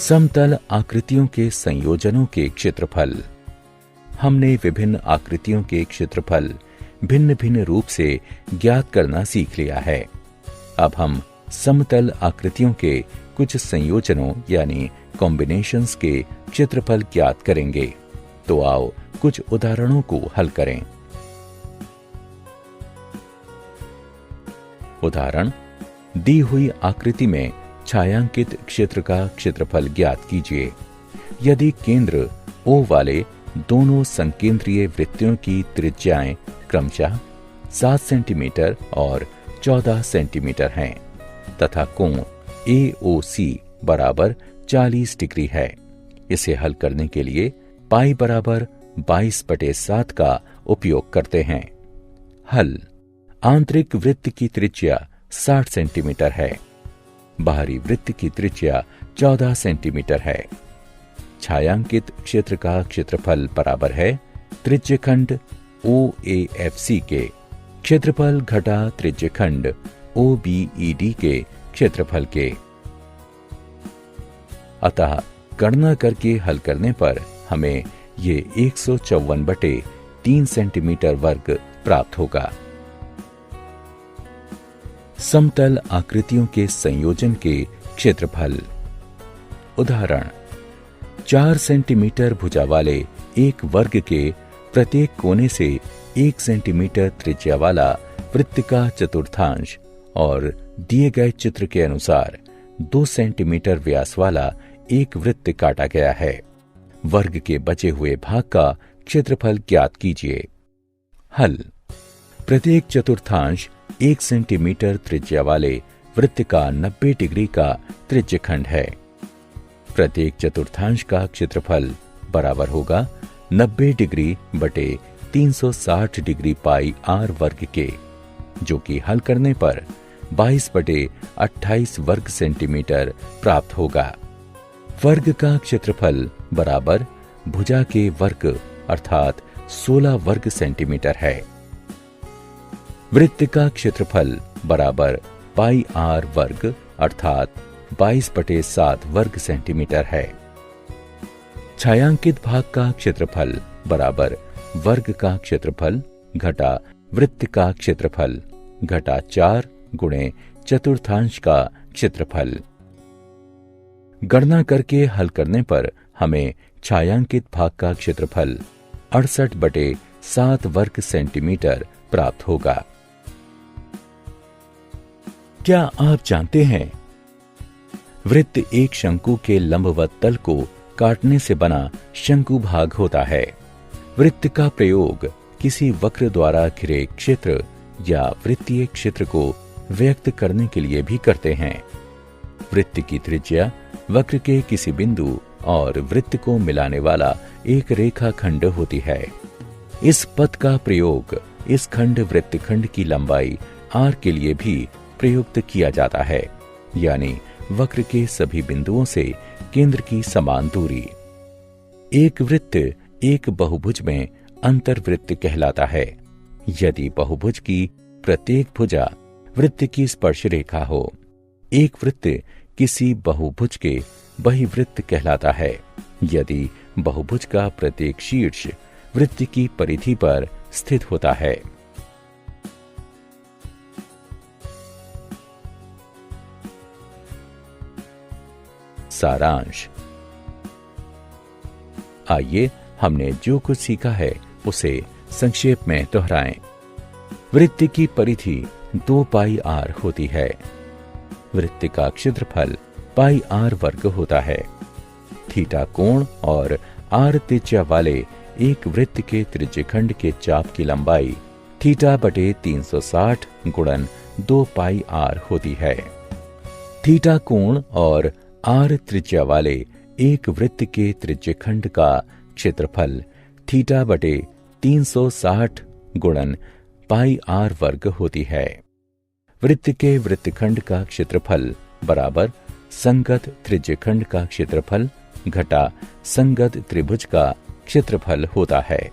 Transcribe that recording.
समतल आकृतियों के संयोजनों के क्षेत्रफल। हमने विभिन्न आकृतियों के क्षेत्रफल भिन्न भिन्न रूप से ज्ञात करना सीख लिया है। अब हम समतल आकृतियों के कुछ संयोजनों यानी कॉम्बिनेशंस के क्षेत्रफल ज्ञात करेंगे। तो आओ कुछ उदाहरणों को हल करें। उदाहरण, दी हुई आकृति में छायांकित क्षेत्र का क्षेत्रफल ज्ञात कीजिए। यदि केंद्र O वाले दोनों संकेंद्रीय वृत्तों की त्रिज्याएं क्रमशः 7 सेंटीमीटर और 14 सेंटीमीटर हैं तथा कोण AOC बराबर 40 डिग्री है, इसे हल करने के लिए पाई बराबर 22/7 का उपयोग करते हैं। हल, आंतरिक वृत्त की त्रिज्या 60 सेंटीमीटर है, बाहरी वृत्त की त्रिज्या 14 सेंटीमीटर है। छायांकित क्षेत्र का क्षेत्रफल बराबर है त्रिज्यखंड OAFC के क्षेत्रफल घटा त्रिज्यखंड OBED के क्षेत्रफल के। अतः गणना करके हल करने पर हमें ये 154/3 सेंटीमीटर वर्ग प्राप्त होगा। समतल आकृतियों के संयोजन के क्षेत्रफल। उदाहरण, 4 सेंटीमीटर भुजा वाले एक वर्ग के प्रत्येक कोने से 1 सेंटीमीटर त्रिज्या वाला वृत्त का चतुर्थांश और दिए गए चित्र के अनुसार 2 सेंटीमीटर व्यास वाला एक वृत्त काटा गया है। वर्ग के बचे हुए भाग का क्षेत्रफल ज्ञात कीजिए। हल, प्रत्येक चतुर्थांश 1 सेंटीमीटर त्रिज्या वाले वृत्त का 90 डिग्री का त्रिज्यखंड है। प्रत्येक चतुर्थांश का क्षेत्रफल बराबर होगा 90 डिग्री बटे 360 डिग्री पाई r वर्ग के, जो कि हल करने पर 22/28 वर्ग सेंटीमीटर प्राप्त होगा। वर्ग का क्षेत्रफल बराबर भुजा के वर्ग अर्थात 16 वर्ग सेंटीमीटर है। वृत्त का क्षेत्रफल बराबर पाई r वर्ग अर्थात 22/7 वर्ग सेंटीमीटर है। छायांकित भाग का क्षेत्रफल बराबर वर्ग का क्षेत्रफल घटा वृत्त का क्षेत्रफल घटा 4 गुणे चतुर्थांश का क्षेत्रफल। गणना करके हल करने पर हमें छायांकित भाग का क्षेत्रफल 68/7 वर्ग सेंटीमीटर प्राप्त होगा। क्या आप जानते हैं, वृत्त एक शंकु के लंबवत तल को काटने से बना शंकु भाग होता है। वृत्त का प्रयोग किसी वक्र द्वारा घिरे क्षेत्र या वृत्तीय क्षेत्र को व्यक्त करने के लिए भी करते हैं। वृत्त की त्रिज्या वक्र के किसी बिंदु और वृत्त को मिलाने वाला एक रेखाखंड होती है। इस पथ का प्रयोग इस खंड वृत्तखंड की लंबाई r के लिए भी प्रयुक्त किया जाता है, यानी वक्र के सभी बिंदुओं से केंद्र की समान दूरी। एक वृत्त एक बहुभुज में अंतर्वृत्त कहलाता है यदि बहुभुज की प्रत्येक भुजा वृत्त की स्पर्श रेखा हो। एक वृत्त किसी बहुभुज के बहिवृत्त कहलाता है यदि बहुभुज का प्रत्येक शीर्ष वृत्त की परिधि पर स्थित होता है। सारांश। आइए हमने जो कुछ सीखा है उसे संक्षेप में दोहराएं। वृत्त की परिधि 2 पाई r होती है। वृत्त का क्षेत्रफल पाई r वर्ग होता है। थीटा कोण और r त्रिज्या वाले एक वृत्त के त्रिज्यखंड के चाप की लंबाई θ/360 गुणन 2 पाई r होती है। थीटा कोण और r त्रिज्या वाले एक वृत्त के त्रिज्यखंड का क्षेत्रफल θ/360 गुणन पाई r वर्ग होती है। वृत्त के वृत्तखंड का क्षेत्रफल बराबर संगत त्रिज्यखंड का क्षेत्रफल घटा संगत त्रिभुज का क्षेत्रफल होता है।